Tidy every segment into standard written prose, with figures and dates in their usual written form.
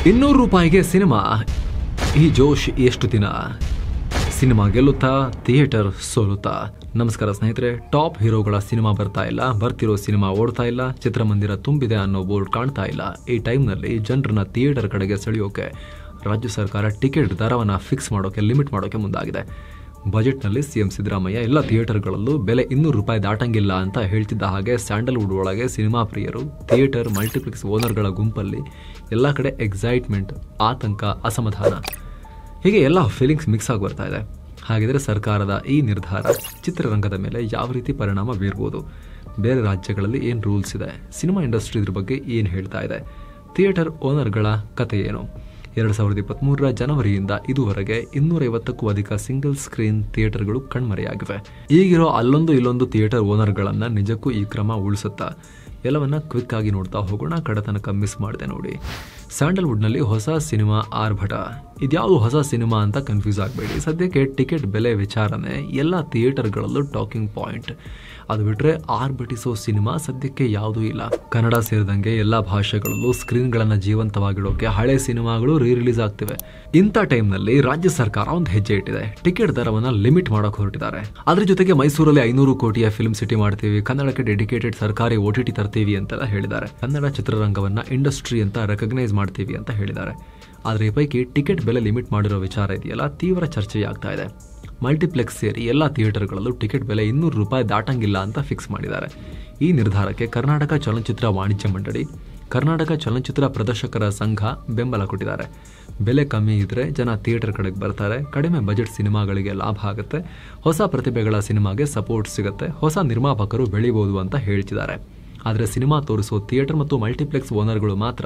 200 cinema. ಈ ಜೋಶ್ ಎಷ್ಟು ದಿನ? ಸಿನಿಮಾ ಗೆಲ್ಲುತ್ತಾ, ಥಿಯೇಟರ್ ಸೋಲುತ್ತಾ? ನಮಸ್ಕಾರ ಸ್ನೇಹಿತರೆ. ಟಾಪ್ ಹೀರೋಗಳ ಸಿನಿಮಾ ಬರ್ತಾ ಇಲ್ಲ, ಬರ್ತಿರೋ ಸಿನಿಮಾ ಓಡ್ತಾ ಇಲ್ಲ, ಚಿತ್ರಮಂದಿರ ತುಂಬಿದೆ ಅನ್ನೋ ಬೋರ್ಡ್ ಕಾಣ್ತಾ ಇಲ್ಲ. ಈ ಟೈಮ್ನಲ್ಲಿ ಜನರನ್ನ ಥಿಯೇಟರ್ ಕಡೆಗೆ ಸೆಳೆಯೋಕೆ ರಾಜ್ಯ ಸರ್ಕಾರ ಟಿಕೆಟ್ ದರವನ್ನು ಫಿಕ್ಸ್ ಮಾಡೋಕೆ, ಲಿಮಿಟ್ ಮಾಡೋಕೆ ಮುಂದಾಗಿದೆ. ಬಜೆಟ್ನಲ್ಲಿ ಸಿಎಂ ಸಿದ್ದರಾಮಯ್ಯ ಎಲ್ಲ ಥಿಯೇಟರ್ಗಳಲ್ಲೂ ಬೆಲೆ 200 ರೂಪಾಯಿ ದಾಟಂಗಿಲ್ಲ ಅಂತ ಹೇಳ್ತಿದ್ದ ಹಾಗೆ ಸ್ಯಾಂಡಲ್ವುಡ್ ಒಳಗೆ ಸಿನಿಮಾ ಪ್ರಿಯರು, ಥಿಯೇಟರ್, ಮಲ್ಟಿಪ್ಲೆಕ್ಸ್ ಓನರ್ಗಳ ಗುಂಪಲ್ಲಿ ಎಲ್ಲ ಕಡೆ ಎಕ್ಸೈಟ್ಮೆಂಟ್, ಆತಂಕ, ಅಸಮಾಧಾನ, ಹೀಗೆ ಎಲ್ಲ ಫೀಲಿಂಗ್ಸ್ ಮಿಕ್ಸ್ ಆಗಿ ಬರ್ತಾ ಇದೆ. ಹಾಗಿದ್ರೆ ಸರ್ಕಾರದ ಈ ನಿರ್ಧಾರ ಚಿತ್ರರಂಗದ ಮೇಲೆ ಯಾವ ರೀತಿ ಪರಿಣಾಮ ಬೀರ್ಬೋದು? ಬೇರೆ ರಾಜ್ಯಗಳಲ್ಲಿ ಏನು ರೂಲ್ಸ್ ಇದೆ? ಸಿನಿಮಾ ಇಂಡಸ್ಟ್ರಿ ಇದ್ರ ಬಗ್ಗೆ ಏನು ಹೇಳ್ತಾ ಇದೆ? ಥಿಯೇಟರ್ ಓನರ್ಗಳ ಕತೆ ಏನು? 2023 ಜನವರಿಯಿಂದ ಇದುವರೆಗೆ 250ಕ್ಕೂ ಅಧಿಕ ಸಿಂಗಲ್ ಸ್ಕ್ರೀನ್ ಥಿಯೇಟರ್ಗಳು ಕಣ್ಮರೆಯಾಗಿವೆ. ಈಗಿರೋ ಅಲ್ಲೊಂದು ಇಲ್ಲೊಂದು ಥಿಯೇಟರ್ ಓನರ್ಗಳನ್ನ ನಿಜಕ್ಕೂ ಈ ಕ್ರಮ ಉಳಿಸುತ್ತಾ? ಎಲ್ಲವನ್ನ ಕ್ವಿಕ್ ಆಗಿ ನೋಡ್ತಾ ಹೋಗೋಣ. ಕಡತನಕ ಮಿಸ್ ಮಾಡಿದೆ ನೋಡಿ. ಸ್ಯಾಂಡಲ್ವುಡ್ನಲ್ಲಿ ಹೊಸ ಸಿನಿಮಾ ಆರ್ಭಟ. ಇದ್ಯಾವುದು ಹೊಸ ಸಿನಿಮಾ ಅಂತ ಕನ್ಫ್ಯೂಸ್ ಆಗಬೇಡಿ. ಸದ್ಯಕ್ಕೆ ಟಿಕೆಟ್ ಬೆಲೆ ವಿಚಾರನೆ ಎಲ್ಲ ಥಿಯೇಟರ್ಗಳಲ್ಲೂ ಟಾಕಿಂಗ್ ಪಾಯಿಂಟ್. ಅದು ಬಿಟ್ಟರೆ ಆರ್ಭಟಿಸೋ ಸಿನಿಮಾ ಸದ್ಯಕ್ಕೆ ಯಾವುದೂ ಇಲ್ಲ. ಕನ್ನಡ ಸೇರಿದಂಗೆ ಎಲ್ಲ ಭಾಷೆಗಳಲ್ಲೂ ಸ್ಕ್ರೀನ್ಗಳನ್ನು ಜೀವಂತವಾಗಿಡೋಕೆ ಹಳೆ ಸಿನಿಮಾಗಳು ರಿಲೀಸ್ ಆಗ್ತಿವೆ. ಇಂಥ ಟೈಮ್ನಲ್ಲಿ ರಾಜ್ಯ ಸರ್ಕಾರ ಒಂದು ಹೆಜ್ಜೆ ಇಟ್ಟಿದೆ. ಟಿಕೆಟ್ ದರವನ್ನು ಲಿಮಿಟ್ ಮಾಡೋಕೆ ಹೊರಟಿದ್ದಾರೆ. ಅದ್ರ ಜೊತೆಗೆ ಮೈಸೂರಲ್ಲಿ 500 ಕೋಟಿಯ ಫಿಲ್ಮ್ ಸಿಟಿ ಮಾಡ್ತೀವಿ, ಕನ್ನಡಕ್ಕೆ ಡೆಡಿಕೇಟೆಡ್ ಸರ್ಕಾರಿ OTT ತರ್ತೀವಿ ಅಂತೆಲ್ಲ ಹೇಳಿದ್ದಾರೆ. ಕನ್ನಡ ಚಿತ್ರರಂಗವನ್ನ ಇಂಡಸ್ಟ್ರಿ ಅಂತ ರೆಕಗ್ನೈಸ್ ಮಾಡ್ತೀವಿ ಅಂತ ಹೇಳಿದ್ದಾರೆ. ಆದರೆ ಈ ಪೈಕಿ ಟಿಕೆಟ್ ಬೆಲೆ ಲಿಮಿಟ್ ಮಾಡಿರೋ ವಿಚಾರ ಇದೆಯಲ್ಲ, ತೀವ್ರ ಚರ್ಚೆಯಾಗ್ತಾ ಇದೆ. ಮಲ್ಟಿಪ್ಲೆಕ್ಸ್ ಸೇರಿ ಎಲ್ಲ ಥಿಯೇಟರ್ಗಳಲ್ಲೂ ಟಿಕೆಟ್ ಬೆಲೆ 200 ರೂಪಾಯಿ ದಾಟಂಗಿಲ್ಲ ಅಂತ ಫಿಕ್ಸ್ ಮಾಡಿದ್ದಾರೆ. ಈ ನಿರ್ಧಾರಕ್ಕೆ ಕರ್ನಾಟಕ ಚಲನಚಿತ್ರ ವಾಣಿಜ್ಯ ಮಂಡಳಿ, ಕರ್ನಾಟಕ ಚಲನಚಿತ್ರ ಪ್ರದರ್ಶಕರ ಸಂಘ ಬೆಂಬಲ ಕೊಟ್ಟಿದ್ದಾರೆ. ಬೆಲೆ ಕಮ್ಮಿ ಇದ್ರೆ ಜನ ಥಿಯೇಟರ್ ಕಡೆಗೆ ಬರ್ತಾರೆ, ಕಡಿಮೆ ಬಜೆಟ್ ಸಿನಿಮಾಗಳಿಗೆ ಲಾಭ ಆಗುತ್ತೆ, ಹೊಸ ಪ್ರತಿಭೆಗಳ ಸಿನಿಮಾಗೆ ಸಪೋರ್ಟ್ ಸಿಗುತ್ತೆ, ಹೊಸ ನಿರ್ಮಾಪಕರು ಬೆಳಿಬಹುದು ಅಂತ ಹೇಳ್ತಿದ್ದಾರೆ. ಆದರೆ ಸಿನಿಮಾ ತೋರಿಸೋ ಥಿಯೇಟರ್ ಮತ್ತು ಮಲ್ಟಿಪ್ಲೆಕ್ಸ್ ಓನರ್ಗಳು ಮಾತ್ರ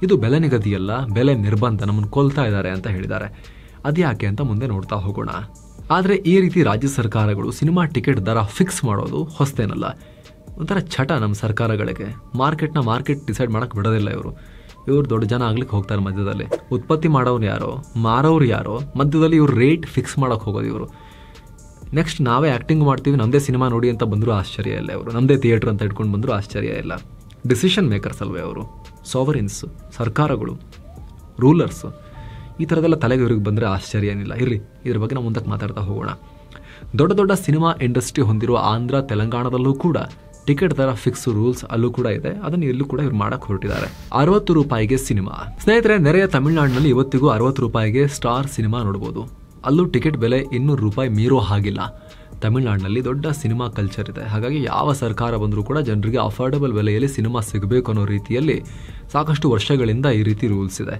ಇದು ಬೆಲೆ ನಿಗದಿಯಲ್ಲ, ಬೆಲೆ ನಿರ್ಬಂಧ, ನಮ್ಮನ್ನು ಕೊಲ್ತಾ ಇದ್ದಾರೆ ಅಂತ ಹೇಳಿದ್ದಾರೆ. ಅದ್ಯಾಕೆ ಅಂತ ಮುಂದೆ ನೋಡ್ತಾ ಹೋಗೋಣ. ಆದರೆ ಈ ರೀತಿ ರಾಜ್ಯ ಸರ್ಕಾರಗಳು ಸಿನಿಮಾ ಟಿಕೆಟ್ ದರ ಫಿಕ್ಸ್ ಮಾಡೋದು ಹೊಸತೇನಲ್ಲ. ಒಂಥರ ಚಟ ನಮ್ಮ ಸರ್ಕಾರಗಳಿಗೆ. ಮಾರ್ಕೆಟ್ ಡಿಸೈಡ್ ಮಾಡಕ್ಕೆ ಬಿಡೋದಿಲ್ಲ ಇವರು ದೊಡ್ಡ ಜನ ಆಗ್ಲಿಕ್ಕೆ ಹೋಗ್ತಾರೆ. ಮಧ್ಯದಲ್ಲಿ ಉತ್ಪತ್ತಿ ಮಾಡೋರು ಯಾರೋ, ಮಾರೋರು ಯಾರೋ, ಮಧ್ಯದಲ್ಲಿ ಇವ್ರು ರೇಟ್ ಫಿಕ್ಸ್ ಮಾಡೋಕೆ ಹೋಗೋದು ಇವರು. ನೆಕ್ಸ್ಟ್ ನಾವೇ ಆ್ಯಕ್ಟಿಂಗ್ ಮಾಡ್ತೀವಿ, ನಮ್ಮದೇ ಸಿನಿಮಾ ನೋಡಿ ಅಂತ ಬಂದರೂ ಆಶ್ಚರ್ಯ ಇಲ್ಲ. ಅವರು ನಮ್ಮದೇ ಥಿಯೇಟರ್ ಅಂತ ಇಟ್ಕೊಂಡು ಬಂದರೂ ಆಶ್ಚರ್ಯ ಇಲ್ಲ. ಡಿಸಿಷನ್ ಮೇಕರ್ಸ್ ಅಲ್ವೇ ಅವರು, ಸಾವರಿನ್ಸ್, ಸರ್ಕಾರಗಳು, ರೂಲರ್ಸ್. ಈ ಥರದೆಲ್ಲ ತಲೆಗೆ ಇವ್ರಿಗೆ ಬಂದರೆ ಆಶ್ಚರ್ಯ ಏನಿಲ್ಲ. ಇರಲಿ, ಇದ್ರ ಬಗ್ಗೆ ನಾವು ಮುಂದಕ್ಕೆ ಮಾತಾಡ್ತಾ ಹೋಗೋಣ. ದೊಡ್ಡ ದೊಡ್ಡ ಸಿನಿಮಾ ಇಂಡಸ್ಟ್ರಿ ಹೊಂದಿರುವ ಆಂಧ್ರ, ತೆಲಂಗಾಣದಲ್ಲೂ ಕೂಡ ಟಿಕೆಟ್ ದರ ಫಿಕ್ಸ್ ರೂಲ್ಸ್ ಅಲ್ಲೂ ಕೂಡ ಇದೆ. ಅದನ್ನು ಇಲ್ಲೂ ಕೂಡ ಇವ್ರು ಮಾಡಕ್ಕೆ ಹೊರಟಿದ್ದಾರೆ. 60 ರೂಪಾಯಿಗೆ ಸಿನಿಮಾ. ಸ್ನೇಹಿತರೆ, ನೆರೆಯ ತಮಿಳುನಾಡಿನಲ್ಲಿ ಇವತ್ತಿಗೂ 60 ರೂಪಾಯಿಗೆ ಸ್ಟಾರ್ ಸಿನಿಮಾ ನೋಡ್ಬೋದು. ಅಲ್ಲೂ ಟಿಕೆಟ್ ಬೆಲೆ 200 ರೂಪಾಯಿ ಮೀರೋ ಹಾಗಿಲ್ಲ. ತಮಿಳುನಾಡಿನಲ್ಲಿ ದೊಡ್ಡ ಸಿನಿಮಾ ಕಲ್ಚರ್ ಇದೆ. ಹಾಗಾಗಿ ಯಾವ ಸರ್ಕಾರ ಬಂದರೂ ಕೂಡ ಜನರಿಗೆ ಅಫೋರ್ಡಬಲ್ ಬೆಲೆಯಲ್ಲಿ ಸಿನಿಮಾ ಸಿಗಬೇಕು ಅನ್ನೋ ರೀತಿಯಲ್ಲಿ ಸಾಕಷ್ಟು ವರ್ಷಗಳಿಂದ ಈ ರೀತಿ ರೂಲ್ಸ್ ಇದೆ.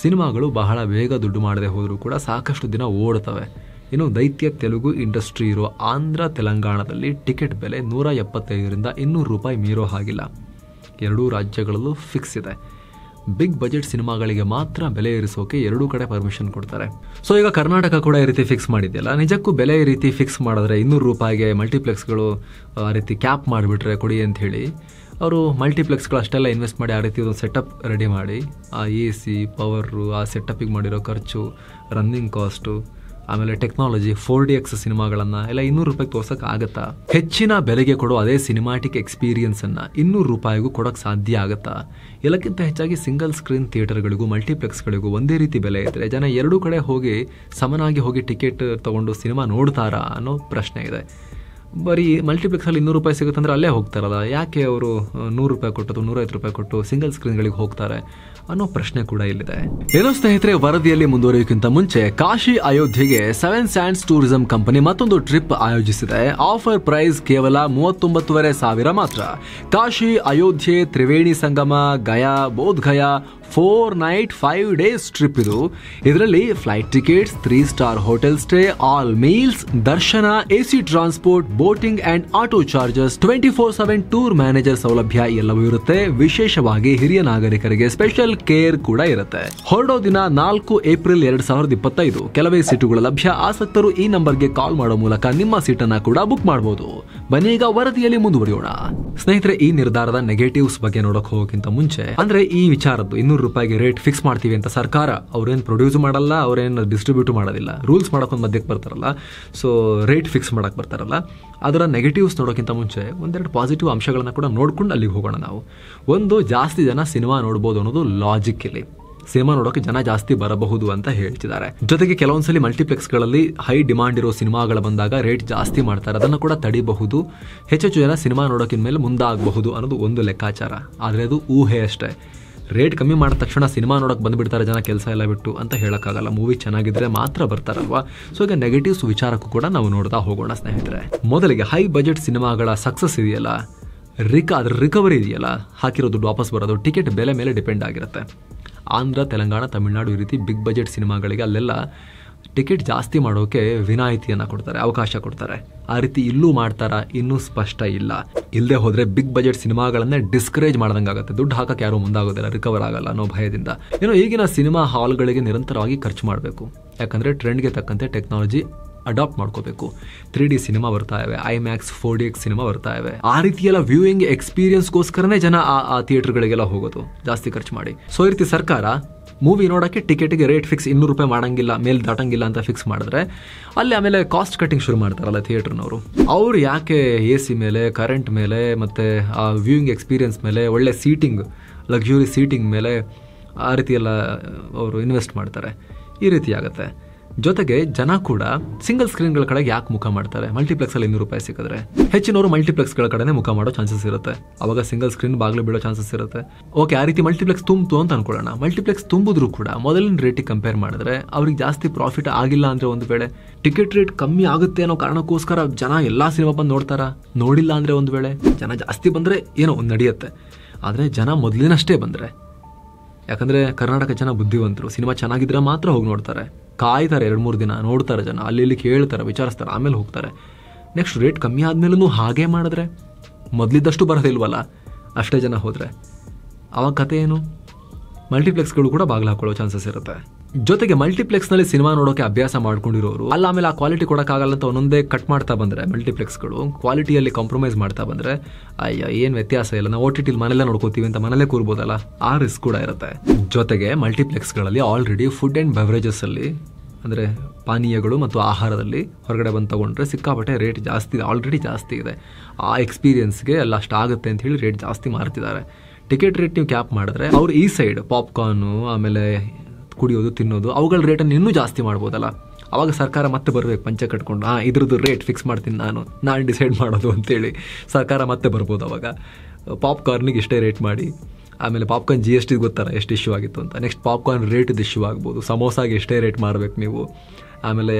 ಸಿನಿಮಾಗಳು ಬಹಳ ಬೇಗ ದುಡ್ಡು ಮಾಡದೆ ಹೋದರೂ ಕೂಡ ಸಾಕಷ್ಟು ದಿನ ಓಡ್ತವೆ. ಇನ್ನು ದೈತ್ಯ ತೆಲುಗು ಇಂಡಸ್ಟ್ರಿ ಇರೋ ಆಂಧ್ರ, ತೆಲಂಗಾಣದಲ್ಲಿ ಟಿಕೆಟ್ ಬೆಲೆ 175ರಿಂದ 200 ರೂಪಾಯಿ ಮೀರೋ ಹಾಗಿಲ್ಲ. ಎರಡೂ ರಾಜ್ಯಗಳಲ್ಲೂ ಫಿಕ್ಸ್ ಇದೆ. ಬಿಗ್ ಬಜೆಟ್ ಸಿನಿಮಾಗಳಿಗೆ ಮಾತ್ರ ಬೆಲೆ ಏರಿಸೋಕೆ ಎರಡೂ ಕಡೆ ಪರ್ಮಿಷನ್ ಕೊಡ್ತಾರೆ. ಸೊ ಈಗ ಕರ್ನಾಟಕ ಕೂಡ ಈ ರೀತಿ ಫಿಕ್ಸ್ ಮಾಡಿದೆಯಲ್ಲ, ನಿಜಕ್ಕೂ ಬೆಲೆ ಈ ರೀತಿ ಫಿಕ್ಸ್ ಮಾಡಿದ್ರೆ 200 ರೂಪಾಯಿಗೆ ಮಲ್ಟಿಪ್ಲೆಕ್ಸ್ಗಳು ಆ ರೀತಿ ಕ್ಯಾಪ್ ಮಾಡಿಬಿಟ್ರೆ ಕೊಡಿ ಅಂತ ಹೇಳಿ ಅವರು ಮಲ್ಟಿಪ್ಲೆಕ್ಸ್ಗಳು ಅಷ್ಟೆಲ್ಲ ಇನ್ವೆಸ್ಟ್ ಮಾಡಿ ಆ ರೀತಿ ಒಂದು ಸೆಟಪ್ ರೆಡಿ ಮಾಡಿ, ಆ AC, ಪವರು, ಆ ಸೆಟಪ್ಪಿಗೆ ಮಾಡಿರೋ ಖರ್ಚು, ರನ್ನಿಂಗ್ ಕಾಸ್ಟು, ಆಮೇಲೆ ಟೆಕ್ನಾಲಜಿ, 4DX ಸಿನಿಮಾಗಳನ್ನು ಎಲ್ಲ 200 ರೂಪಾಯಿಗೆ ತೋರ್ಸಕ್ಕೆ ಆಗುತ್ತಾ? ಹೆಚ್ಚಿನ ಬೆಲೆಗೆ ಕೊಡೋ ಅದೇ ಸಿನಿಮಾಟಿಕ್ ಎಕ್ಸ್ಪೀರಿಯನ್ಸನ್ನು 200 ರೂಪಾಯಿಗೂ ಕೊಡೋಕ್ಕೆ ಸಾಧ್ಯ ಆಗುತ್ತಾ? ಎಲ್ಲಕ್ಕಿಂತ ಹೆಚ್ಚಾಗಿ ಸಿಂಗಲ್ ಸ್ಕ್ರೀನ್ ಥಿಯೇಟರ್ಗಳಿಗೂ ಮಲ್ಟಿಪ್ಲೆಕ್ಸ್ಗಳಿಗೂ ಒಂದೇ ರೀತಿ ಬೆಲೆ ಇದ್ದರೆ ಜನ ಎರಡೂ ಕಡೆ ಹೋಗಿ ಸಮನಾಗಿ ಹೋಗಿ ಟಿಕೆಟ್ ತೊಗೊಂಡು ಸಿನಿಮಾ ನೋಡ್ತಾರಾ ಅನ್ನೋ ಪ್ರಶ್ನೆ ಇದೆ. ಬರೀ ಮಲ್ಟಿಪ್ಲೆಕ್ಸಲ್ಲಿ 200 ರೂಪಾಯಿ ಸಿಗುತ್ತಂದ್ರೆ ಅಲ್ಲೇ ಹೋಗ್ತಾರಲ್ಲ, ಯಾಕೆ ಅವರು 100 ರೂಪಾಯಿ ಕೊಟ್ಟು 150 ರೂಪಾಯಿ ಕೊಟ್ಟು ಸಿಂಗಲ್ ಸ್ಕ್ರೀನ್ಗಳಿಗೆ ಹೋಗ್ತಾರೆ ಅನ್ನೋ ಪ್ರಶ್ನೆ ಕೂಡ ಇಲ್ಲಿದೆ. ಏನೋ ಸ್ನೇಹಿತರೆ, ವರದಿಯಲ್ಲಿ ಮುಂದುವರಿಯೋಕ್ಕಿಂತ ಮುಂಚೆ ಕಾಶಿ ಅಯೋಧ್ಯೆಗೆ 7 ಸ್ಯಾಂಡ್ಸ್ ಟೂರಿಸಂ ಕಂಪನಿ ಮತ್ತೊಂದು ಟ್ರಿಪ್ ಆಯೋಜಿಸಿದೆ. ಆಫರ್ ಪ್ರೈಸ್ ಕೇವಲ 39,500 ಮಾತ್ರ. Kashi Ayodhya Triveni Sangam Gaya Bodh Gaya 4 night 5 days trip ಇದು. ಇದರಲ್ಲಿ flight tickets, 3 star hotel stay, all meals, ದರ್ಶನ, AC transport, boating and auto charges, 24/7 tour manager ಸೌಲಭ್ಯ ಎಲ್ಲವೂ ಇರುತ್ತೆ. ವಿಶೇಷವಾಗಿ ಹಿರಿಯ ನಾಗರಿಕರಿಗೆ ಸ್ಪೆಷಲ್ ಕೇರ್ ಕೂಡ ಇರುತ್ತೆ. ಹೊರಡೋ ದಿನ 4 ಏಪ್ರಿಲ್ 2025. ಕೆಲವೇ ಸೀಟುಗಳು ಲಭ್ಯ. ಆಸಕ್ತರು ಈ ನಂಬರ್ಗೆ ಕಾಲ್ ಮಾಡೋ ಮೂಲಕ ನಿಮ್ಮ ಸೀಟನ್ನ ಕೂಡ ಬುಕ್ ಮಾಡಬಹುದು. ಬನ್ನಿ ಈಗ ವರದಿಯಲ್ಲಿ ಮುಂದುವರಿಯೋಣ. ಸ್ನೇಹಿತರೆ, ಈ ನಿರ್ಧಾರದ ನೆಗೆಟಿವ್ಸ್ ಬಗ್ಗೆ ನೋಡಕ್ ಹೋಗೋಕ್ಕಿಂತ ಮುಂಚೆ, ಅಂದ್ರೆ ಈ ವಿಚಾರದ್ದು 200 ರೂಪಾಯಿಗೆ ರೇಟ್ ಫಿಕ್ಸ್ ಮಾಡ್ತೀವಿ ಅಂತ ಸರ್ಕಾರ ಅವ್ರೇನು ಪ್ರೊಡ್ಯೂಸ್ ಮಾಡಲ್ಲ, ಅವ್ರೇನು ಡಿಸ್ಟ್ರಿಬ್ಯೂಟ್ ಮಾಡೋದಿಲ್ಲ, ರೂಲ್ಸ್ ಮಾಡೋಕೊಂದು ಮಧ್ಯಕ್ಕೆ ಬರ್ತಾರಲ್ಲ, ಸೊ ರೇಟ್ ಫಿಕ್ಸ್ ಮಾಡಕ್ ಬರ್ತಾರಲ್ಲ, ಅದರ ನೆಗೆಟಿವ್ಸ್ ನೋಡೋಕ್ಕಿಂತ ಮುಂಚೆ ಒಂದೆರಡು ಪಾಸಿಟಿವ್ ಅಂಶಗಳನ್ನ ಕೂಡ ನೋಡ್ಕೊಂಡು ಅಲ್ಲಿಗೆ ಹೋಗೋಣ ನಾವು. ಒಂದು, ಜಾಸ್ತಿ ಜನ ಸಿನಿಮಾ ನೋಡ್ಬೋದು ಅನ್ನೋದು ಲಾಜಿಕ್ ಇಲ್ಲಿ. ಸಿನಿಮಾ ನೋಡೋಕೆ ಜನ ಜಾಸ್ತಿ ಬರಬಹುದು ಅಂತ ಹೇಳ್ತಿದ್ದಾರೆ. ಜೊತೆಗೆ ಕೆಲವೊಂದ್ಸಲಿ ಮಲ್ಟಿಪ್ಲೆಕ್ಸ್ಗಳಲ್ಲಿ ಹೈ ಡಿಮಾಂಡ್ ಇರೋ ಸಿನಿಮಾಗಳು ಬಂದಾಗ ರೇಟ್ ಜಾಸ್ತಿ ಮಾಡ್ತಾರೆ. ಅದನ್ನು ಕೂಡ ತಡಿಬಹುದು. ಹೆಚ್ಚು ಜನ ಸಿನಿಮಾ ನೋಡೋಕಿನ ಮೇಲೆ ಮುಂದಾಗಬಹುದು ಅನ್ನೋದು ಒಂದು ಲೆಕ್ಕಾಚಾರ. ಆದರೆ ಅದು ಊಹೆ ಅಷ್ಟೇ. ರೇಟ್ ಕಮ್ಮಿ ಮಾಡಿದ ತಕ್ಷಣ ಸಿನಿಮಾ ನೋಡೋಕೆ ಬಂದುಬಿಡ್ತಾರೆ ಜನ ಕೆಲಸ ಎಲ್ಲ ಬಿಟ್ಟು ಅಂತ ಹೇಳೋಕ್ಕಾಗಲ್ಲ. ಮೂವಿ ಚೆನ್ನಾಗಿದ್ದರೆ ಮಾತ್ರ ಬರ್ತಾರಲ್ವಾ. ಸೊ ಈಗ ನೆಗೆಟಿವ್ಸ್ ವಿಚಾರಕ್ಕೂ ಕೂಡ ನಾವು ನೋಡ್ತಾ ಹೋಗೋಣ ಸ್ನೇಹಿತರೆ. ಮೊದಲಿಗೆ ಹೈ ಬಜೆಟ್ ಸಿನಿಮಾಗಳ ಸಕ್ಸಸ್ ಇದೆಯಲ್ಲ, ಅದ್ರ ರಿಕವರಿ ಇದೆಯಲ್ಲ, ಹಾಕಿರೋ ದುಡ್ಡು ವಾಪಸ್ ಬರೋದು ಟಿಕೆಟ್ ಬೆಲೆ ಮೇಲೆ ಡಿಪೆಂಡ್ ಆಗಿರುತ್ತೆ. ಆಂಧ್ರ, ತೆಲಂಗಾಣ, ತಮಿಳುನಾಡು ಈ ರೀತಿ ಬಿಗ್ ಬಜೆಟ್ ಸಿನಿಮಾಗಳಿಗೆ ಅಲ್ಲೆಲ್ಲ ಟಿಕೆಟ್ ಜಾಸ್ತಿ ಮಾಡೋಕೆ ವಿನಾಯಿತಿಯನ್ನು ಕೊಡ್ತಾರೆ, ಅವಕಾಶ ಕೊಡ್ತಾರೆ. ಆ ರೀತಿ ಇಲ್ಲೂ ಮಾಡ್ತಾರಾ ಇನ್ನೂ ಸ್ಪಷ್ಟ ಇಲ್ಲ. ಇಲ್ಲದೆ ಹೋದರೆ ಬಿಗ್ ಬಜೆಟ್ ಸಿನಿಮಾಗಳನ್ನೇ ಡಿಸ್ಕರೇಜ್ ಮಾಡ್ದಂಗಾಗುತ್ತೆ. ದುಡ್ಡು ಹಾಕಕ್ಕೆ ಯಾರೂ ಮುಂದಾಗೋದಿಲ್ಲ, ರಿಕವರ್ ಆಗಲ್ಲ ಅನ್ನೋ ಭಯದಿಂದ. ಈಗಿನ ಸಿನಿಮಾ ಹಾಲ್ಗಳಿಗೆ ನಿರಂತರವಾಗಿ ಖರ್ಚು ಮಾಡಬೇಕು. ಯಾಕಂದರೆ ಟ್ರೆಂಡ್ಗೆ ತಕ್ಕಂತೆ ಟೆಕ್ನಾಲಜಿ ಅಡಾಪ್ಟ್ ಮಾಡ್ಕೋಬೇಕು. 3D ಸಿನಿಮಾ ಬರ್ತಾ ಇವೆ, ಐಮ್ಯಾಕ್ಸ್ 4DX ಸಿನಿಮಾ ಬರ್ತಾ ಇವೆ. ಆ ರೀತಿಯೆಲ್ಲ ವ್ಯೂಯಿಂಗ್ ಎಕ್ಸ್ಪೀರಿಯನ್ಸ್ಗೋಸ್ಕರನೇ ಜನ ಆ ಥಿಯೇಟರ್ಗಳಿಗೆಲ್ಲ ಹೋಗೋದು ಜಾಸ್ತಿ ಖರ್ಚು ಮಾಡಿ. ಸೊ ಈ ರೀತಿ ಸರ್ಕಾರ ಮೂವಿ ನೋಡೋಕ್ಕೆ ಟಿಕೆಟಿಗೆ ರೇಟ್ ಫಿಕ್ಸ್ 200 ರೂಪಾಯಿ ಮಾಡಂಗಿಲ್ಲ, ಮೇಲೆ ದಾಟಂಗಿಲ್ಲ ಅಂತ ಫಿಕ್ಸ್ ಮಾಡಿದ್ರೆ ಅಲ್ಲಿ ಆಮೇಲೆ ಕಾಸ್ಟ್ ಕಟ್ಟಿಂಗ್ ಶುರು ಮಾಡ್ತಾರಲ್ಲ ಥಿಯೇಟರ್ನವರು. ಅವ್ರು ಯಾಕೆ AC ಮೇಲೆ, ಕರೆಂಟ್ ಮೇಲೆ, ಮತ್ತು ಆ ವ್ಯೂಯಿಂಗ್ ಎಕ್ಸ್ಪೀರಿಯನ್ಸ್ ಮೇಲೆ, ಒಳ್ಳೆ ಸೀಟಿಂಗ್, ಲಕ್ಸುರಿ ಸೀಟಿಂಗ್ ಮೇಲೆ ಆ ರೀತಿ ಎಲ್ಲ ಅವರು ಇನ್ವೆಸ್ಟ್ ಮಾಡ್ತಾರೆ. ಈ ರೀತಿ ಆಗುತ್ತೆ. ಜೊತೆಗೆ ಜನ ಕೂಡ ಸಿಂಗಲ್ ಸ್ಕ್ರೀನ್ಗಳ ಕಡೆಗೆ ಯಾಕೆ ಮುಖ ಮಾಡ್ತಾರೆ? ಮಲ್ಟಿಪ್ಲೆಕ್ಸಲ್ಲಿ 200 ರೂಪಾಯಿ ಸಿಕ್ಕಿದ್ರೆ ಹೆಚ್ಚಿನವರು ಮಲ್ಟಿಪ್ಲೆಕ್ಸ್ಗಳ ಕಡೆನೇ ಮುಖ ಮಾಡೋ ಚಾನ್ಸಸ್ ಇರುತ್ತೆ. ಅವಾಗ ಸಿಂಗಲ್ ಸ್ಕ್ರೀನ್ ಬಾಗಿಲು ಬೀಳೋ ಚಾನ್ಸಸ್ ಇರುತ್ತೆ. ಓಕೆ, ಆ ರೀತಿ ಮಲ್ಟಿಪ್ಲೆಕ್ಸ್ ತುಂಬಿತು ಅಂತ ಅನ್ಕೊಳ್ಳೋಣ. ಮಲ್ಟಿಪ್ಲೆಕ್ಸ್ ತುಂಬಿದ್ರು ಕೂಡ ಮೊದಲಿನ ರೇಟಿಗೆ ಕಂಪೇರ್ ಮಾಡಿದ್ರೆ ಅವ್ರಿಗೆ ಜಾಸ್ತಿ ಪ್ರಾಫಿಟ್ ಆಗಿಲ್ಲ ಅಂದರೆ, ಒಂದು ವೇಳೆ ಟಿಕೆಟ್ ರೇಟ್ ಕಮ್ಮಿ ಆಗುತ್ತೆ ಅನ್ನೋ ಕಾರಣಕ್ಕೋಸ್ಕರ ಜನ ಎಲ್ಲ ಸಿನಿಮಾ ಬಂದು ನೋಡ್ತಾರ? ನೋಡಿಲ್ಲ ಅಂದರೆ ಒಂದು ವೇಳೆ ಜನ ಜಾಸ್ತಿ ಬಂದರೆ ಏನೋ ಒಂದು ನಡೆಯುತ್ತೆ. ಆದರೆ ಜನ ಮೊದಲಿನಷ್ಟೇ ಬಂದರೆ, ಯಾಕಂದರೆ ಕರ್ನಾಟಕ ಜನ ಬುದ್ಧಿವಂತರು, ಸಿನಿಮಾ ಚೆನ್ನಾಗಿದ್ರೆ ಮಾತ್ರ ಹೋಗಿ ನೋಡ್ತಾರೆ. ಕಾಯ್ತಾರೆ 2-3 ದಿನ, ನೋಡ್ತಾರೆ ಜನ, ಅಲ್ಲಿ ಕೇಳ್ತಾರೆ, ವಿಚಾರಿಸ್ತಾರೆ, ಆಮೇಲೆ ಹೋಗ್ತಾರೆ. ನೆಕ್ಸ್ಟ್ ರೇಟ್ ಕಮ್ಮಿ ಆದಮೇಲೂ ಹಾಗೆ ಮಾಡಿದ್ರೆ ಮೊದಲಿದ್ದಷ್ಟು ಬರೋದಿಲ್ವಲ್ಲ, ಅಷ್ಟೇ ಜನ ಹೋದರೆ ಅವಾಗ ಕತೆ ಏನು? ಮಲ್ಟಿಪ್ಲೆಕ್ಸ್ಗಳು ಕೂಡ ಬಾಗಿಲು ಹಾಕೊಳ್ಳೋ ಚಾನ್ಸಸ್ ಇರುತ್ತೆ. ಜೊತೆಗೆ ಮಲ್ಟಿಪ್ಲೆಕ್ಸ್ನಲ್ಲಿ ಸಿನಿಮಾ ನೋಡೋಕೆ ಅಭ್ಯಾಸ ಮಾಡ್ಕೊಂಡಿರೋರು ಆಮೇಲೆ ಆ ಕ್ವಾಲಿಟಿ ಕೊಡೋಕ್ಕಾಗಲ್ಲ ಅಂತ ಒಂದೊಂದೇ ಕಟ್ ಮಾಡ್ತಾ ಬಂದರೆ, ಮಲ್ಟಿಪ್ಲೆಕ್ಸ್ಗಳು ಕ್ವಾಲಿಟಿಯಲ್ಲಿ ಕಾಂಪ್ರಮೈಸ್ ಮಾಡ್ತಾ ಬಂದರೆ, ಅಯ್ಯ ಏನು ವ್ಯತ್ಯಾಸ ಇಲ್ಲ, ನಾವು OTT ಮನೆಯಲ್ಲೇ ನೋಡ್ಕೋತೀವಿ ಅಂತ ಮನೇಲೇ ಕೂರ್ಬೋದಲ್ಲ, ಆ ರಿಸ್ಕ್ ಕೂಡ ಇರುತ್ತೆ. ಜೊತೆಗೆ ಮಲ್ಟಿಪ್ಲೆಕ್ಸ್ಗಳಲ್ಲಿ ಆಲ್ರೆಡಿ ಫುಡ್ ಆ್ಯಂಡ್ ಬೆವರೇಜಸ್ಸಲ್ಲಿ, ಅಂದರೆ ಪಾನೀಯಗಳು ಮತ್ತು ಆಹಾರದಲ್ಲಿ ಹೊರಗಡೆ ಬಂದು ತೊಗೊಂಡ್ರೆ ಸಿಕ್ಕಾಪಟ್ಟೆ ರೇಟ್ ಜಾಸ್ತಿ ಇದೆ, ಆಲ್ರೆಡಿ ಜಾಸ್ತಿ ಇದೆ. ಆ ಎಕ್ಸ್ಪೀರಿಯನ್ಸ್ಗೆ ಎಲ್ಲ ಅಷ್ಟಾಗುತ್ತೆ ಅಂತ ಹೇಳಿ ರೇಟ್ ಜಾಸ್ತಿ ಮಾರ್ತಿದ್ದಾರೆ. ಟಿಕೆಟ್ ರೇಟ್ ನೀವು ಕ್ಯಾಪ್ ಮಾಡಿದ್ರೆ ಅವ್ರು ಈ ಸೈಡ್ ಪಾಪ್ಕಾರ್ನು, ಆಮೇಲೆ ಕುಡಿಯೋದು, ತಿನ್ನೋದು, ಅವುಗಳ ರೇಟನ್ನು ಇನ್ನೂ ಜಾಸ್ತಿ ಮಾಡ್ಬೋದಲ್ಲ. ಅವಾಗ ಸರ್ಕಾರ ಮತ್ತೆ ಬರಬೇಕು ಪಂಚೆ ಕಟ್ಕೊಂಡು, ಇದ್ರದ್ದು ರೇಟ್ ಫಿಕ್ಸ್ ಮಾಡ್ತೀನಿ ನಾನು ಡಿಸೈಡ್ ಮಾಡೋದು ಅಂತೇಳಿ ಸರ್ಕಾರ ಮತ್ತೆ ಬರ್ಬೋದು. ಅವಾಗ ಪಾಪ್ಕಾರ್ನಿಗೆ ಇಷ್ಟೇ ರೇಟ್ ಮಾಡಿ, ಆಮೇಲೆ ಪಾಪ್ಕಾರ್ನ್ GST ಗೊತ್ತಾರ ಎಷ್ಟು ಇಶ್ಯೂ ಆಗಿತ್ತು ಅಂತ, ನೆಕ್ಸ್ಟ್ ಪಾಪ್ಕಾರ್ನ್ ರೇಟ್ದು ಇಶ್ಯೂ ಆಗ್ಬೋದು, ಸಮೋಸಾಗೆ ಎಷ್ಟೇ ರೇಟ್ ಮಾರಬೇಕು ನೀವು, ಆಮೇಲೆ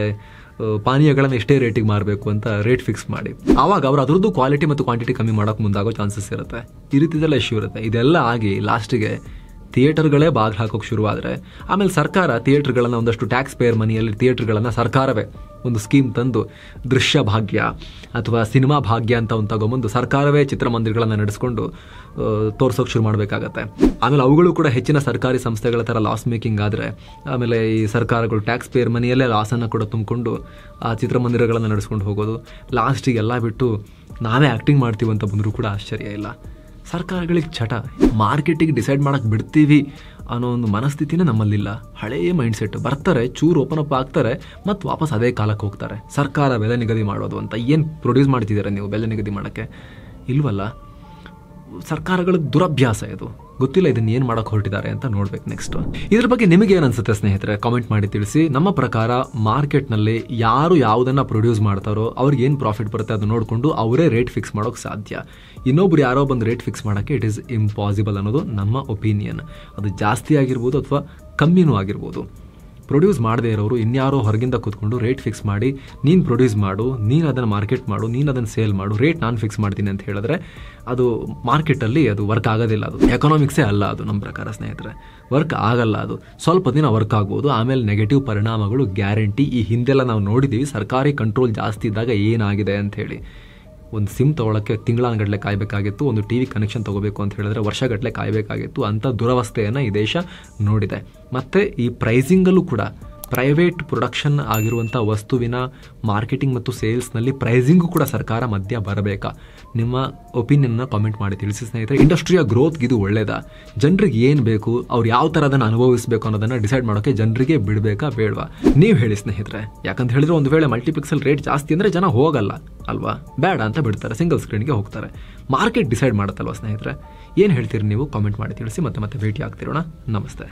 ಪಾನೀಯಗಳನ್ನು ಎಷ್ಟೇ ರೇಟಿಗೆ ಮಾರಬೇಕು ಅಂತ ರೇಟ್ ಫಿಕ್ಸ್ ಮಾಡಿ, ಆವಾಗ ಅವರು ಅದರದ್ದು ಕ್ವಾಲಿಟಿ ಮತ್ತು ಕ್ವಾಂಟಿಟಿ ಕಮ್ಮಿ ಮಾಡೋಕೆ ಮುಂದಾಗೋ ಚಾನ್ಸಸ್ ಇರುತ್ತೆ. ಈ ರೀತಿದೆಲ್ಲ ಇಶ್ಯೂ ಇರುತ್ತೆ. ಇದೆಲ್ಲ ಆಗಿ ಲಾಸ್ಟಿಗೆ ಥಿಯೇಟರ್ಗಳೇ ಬಾಗಿಲು ಹಾಕೋಕೆ ಶುರುವಾದರೆ, ಆಮೇಲೆ ಸರ್ಕಾರ ಥಿಯೇಟರ್ಗಳನ್ನು ಒಂದಷ್ಟು ಟ್ಯಾಕ್ಸ್ ಪೇಯರ್ ಮನಿಯಲ್ಲಿ ಥಿಯೇಟರ್ಗಳನ್ನು ಸರ್ಕಾರವೇ ಒಂದು ಸ್ಕೀಮ್ ತಂದು ದೃಶ್ಯ ಭಾಗ್ಯ ಅಥವಾ ಸಿನಿಮಾ ಭಾಗ್ಯ ಅಂತ ಒಂದು ತಗೊಂಬಂದು ಸರ್ಕಾರವೇ ಚಿತ್ರಮಂದಿರಗಳನ್ನು ನಡೆಸ್ಕೊಂಡು ತೋರ್ಸೋಕೆ ಶುರು ಮಾಡಬೇಕಾಗತ್ತೆ. ಆಮೇಲೆ ಅವುಗಳು ಕೂಡ ಹೆಚ್ಚಿನ ಸರ್ಕಾರಿ ಸಂಸ್ಥೆಗಳ ಥರ ಲಾಸ್ ಮೇಕಿಂಗ್ ಆದರೆ, ಆಮೇಲೆ ಈ ಸರ್ಕಾರಗಳು ಟ್ಯಾಕ್ಸ್ ಪೇಯರ್ ಮನಿಯಲ್ಲೇ ಲಾಸನ್ನು ಕೂಡ ತುಂಬಿಕೊಂಡು ಆ ಚಿತ್ರಮಂದಿರಗಳನ್ನು ನಡೆಸ್ಕೊಂಡು ಹೋಗೋದು. ಲಾಸ್ಟಿಗೆ ಎಲ್ಲ ಬಿಟ್ಟು ನಾವೇ ಆ್ಯಕ್ಟಿಂಗ್ ಮಾಡ್ತೀವಿ ಅಂತ ಬಂದರೂ ಕೂಡ ಆಶ್ಚರ್ಯ ಇಲ್ಲ. ಸರ್ಕಾರಗಳಿಗೆ ಚಟ, ಮಾರ್ಕೆಟಿಗೆ ಡಿಸೈಡ್ ಮಾಡೋಕ್ಕೆ ಬಿಡ್ತೀವಿ ಅನ್ನೋ ಒಂದು ಮನಸ್ಥಿತಿನೇ ನಮ್ಮಲ್ಲಿಲ್ಲ. ಹಳೆಯ ಮೈಂಡ್ಸೆಟ್. ಬರ್ತಾರೆ, ಚೂರು ಓಪನ್ ಅಪ್ ಆಗ್ತಾರೆ, ಮತ್ತು ವಾಪಸ್ ಅದೇ ಕಾಲಕ್ಕೆ ಹೋಗ್ತಾರೆ. ಸರ್ಕಾರ ಬೆಲೆ ನಿಗದಿ ಮಾಡೋದು ಅಂತ ಏನು ಪ್ರೊಡ್ಯೂಸ್ ಮಾಡ್ತಿದ್ದೀರಾ ನೀವು ಬೆಲೆ ನಿಗದಿ ಮಾಡೋಕ್ಕೆ? ಇಲ್ವಲ್ಲ. ಸರ್ಕಾರಗಳ ದುರಭ್ಯಾಸ ಇದು. ಗೊತ್ತಿಲ್ಲ ಇದನ್ನು ಏನು ಮಾಡೋಕೆ ಹೊರಟಿದ್ದಾರೆ ಅಂತ ನೋಡ್ಬೇಕು ನೆಕ್ಸ್ಟ್. ಇದ್ರ ಬಗ್ಗೆ ನಿಮಗೆ ಏನು ಅನ್ಸುತ್ತೆ ಸ್ನೇಹಿತರೆ? ಕಾಮೆಂಟ್ ಮಾಡಿ ತಿಳಿಸಿ. ನಮ್ಮ ಪ್ರಕಾರ ಮಾರ್ಕೆಟ್ನಲ್ಲಿ ಯಾರು ಯಾವುದನ್ನು ಪ್ರೊಡ್ಯೂಸ್ ಮಾಡ್ತಾರೋ ಅವ್ರಿಗೆ ಏನು ಪ್ರಾಫಿಟ್ ಬರುತ್ತೆ ಅದು ನೋಡಿಕೊಂಡು ಅವರೇ ರೇಟ್ ಫಿಕ್ಸ್ ಮಾಡೋಕ್ಕೆ ಸಾಧ್ಯ. ಇನ್ನೊಬ್ರು ಯಾರೋ ಬಂದು ರೇಟ್ ಫಿಕ್ಸ್ ಮಾಡೋಕ್ಕೆ ಇಟ್ ಈಸ್ ಇಂಪಾಸಿಬಲ್ ಅನ್ನೋದು ನಮ್ಮ ಒಪಿನಿಯನ್. ಅದು ಜಾಸ್ತಿ ಆಗಿರ್ಬೋದು ಅಥವಾ ಕಮ್ಮಿನೂ ಆಗಿರ್ಬೋದು. ಪ್ರೊಡ್ಯೂಸ್ ಮಾಡದೇ ಇರೋರು ಇನ್ಯಾರೋ ಹೊರಗಿಂದ ಕೂತ್ಕೊಂಡು ರೇಟ್ ಫಿಕ್ಸ್ ಮಾಡಿ, ನೀನು ಪ್ರೊಡ್ಯೂಸ್ ಮಾಡು, ನೀನು ಅದನ್ನು ಮಾರ್ಕೆಟ್ ಮಾಡು, ನೀನು ಅದನ್ನು ಸೇಲ್ ಮಾಡು, ರೇಟ್ ನಾನು ಫಿಕ್ಸ್ ಮಾಡ್ತೀನಿ ಅಂತ ಹೇಳಿದ್ರೆ ಅದು ಮಾರ್ಕೆಟಲ್ಲಿ ಅದು ವರ್ಕ್ ಆಗೋದಿಲ್ಲ. ಅದು ಎಕನಾಮಿಕ್ಸೇ ಅಲ್ಲ. ಅದು ನಮ್ಮ ಪ್ರಕಾರ ಸ್ನೇಹಿತರೆ ವರ್ಕ್ ಆಗಲ್ಲ. ಅದು ಸ್ವಲ್ಪ ದಿನ ವರ್ಕ್ ಆಗ್ಬೋದು, ಆಮೇಲೆ ನೆಗೆಟಿವ್ ಪರಿಣಾಮಗಳು ಗ್ಯಾರಂಟಿ. ಈ ಹಿಂದೆಲ್ಲ ನಾವು ನೋಡಿದ್ದೀವಿ ಸರ್ಕಾರಿ ಕಂಟ್ರೋಲ್ ಜಾಸ್ತಿ ಇದ್ದಾಗ ಏನಾಗಿದೆ ಅಂತ ಹೇಳಿ. ಒಂದು ಸಿಮ್ ತೊಗೊಳಕ್ಕೆ ತಿಂಗಳಾನಗಟ್ಟಲೆ ಕಾಯಬೇಕಾಗಿತ್ತು, ಒಂದು TV ಕನೆಕ್ಷನ್ ತೊಗೋಬೇಕು ಅಂತ ಹೇಳಿದ್ರೆ ವರ್ಷಗಟ್ಟಲೆ ಕಾಯಬೇಕಾಗಿತ್ತು. ಅಂಥ ದುರವಸ್ಥೆಯನ್ನು ಈ ದೇಶ ನೋಡಿದೆ. ಮತ್ತು ಈ ಪ್ರೈಸಿಂಗಲ್ಲೂ ಕೂಡ ಪ್ರೈವೇಟ್ ಪ್ರೊಡಕ್ಷನ್ ಆಗಿರುವಂಥ ವಸ್ತುವಿನ ಮಾರ್ಕೆಟಿಂಗ್ ಮತ್ತು ಸೇಲ್ಸ್ನಲ್ಲಿ ಪ್ರೈಸಿಂಗು ಕೂಡ ಸರ್ಕಾರ ಮಧ್ಯ ಬರಬೇಕಾ? ನಿಮ್ಮ ಒಪಿನಿಯನ್ನ ಕಾಮೆಂಟ್ ಮಾಡಿ ತಿಳಿಸಿ ಸ್ನೇಹಿತರೆ. ಇಂಡಸ್ಟ್ರಿಯ ಗ್ರೋತ್ಗೆ ಇದು ಒಳ್ಳೆಯದಾ? ಜನರಿಗೆ ಏನು ಬೇಕು, ಅವ್ರು ಯಾವ ಥರ ಅದನ್ನು ಅನುಭವಿಸಬೇಕು ಅನ್ನೋದನ್ನು ಡಿಸೈಡ್ ಮಾಡೋಕ್ಕೆ ಜನರಿಗೆ ಬಿಡಬೇಕಾ ಬೇಡವಾ? ನೀವು ಹೇಳಿ ಸ್ನೇಹಿತರೆ. ಯಾಕಂತ ಹೇಳಿದ್ರೆ ಒಂದು ವೇಳೆ ಮಲ್ಟಿಪ್ಲೆಕ್ಸಲ್ಲಿ ರೇಟ್ ಜಾಸ್ತಿ ಅಂದರೆ ಜನ ಹೋಗಲ್ಲ ಅಲ್ವಾ, ಬೇಡ ಅಂತ ಬಿಡ್ತಾರೆ, ಸಿಂಗಲ್ ಸ್ಕ್ರೀನ್ಗೆ ಹೋಗ್ತಾರೆ. ಮಾರ್ಕೆಟ್ ಡಿಸೈಡ್ ಮಾಡುತ್ತಲ್ವ ಸ್ನೇಹಿತರೆ? ಏನು ಹೇಳ್ತೀರಿ ನೀವು? ಕಾಮೆಂಟ್ ಮಾಡಿ ತಿಳಿಸಿ. ಮತ್ತೆ ಭೇಟಿ ಆಗ್ತಿರೋಣ. ನಮಸ್ತೆ.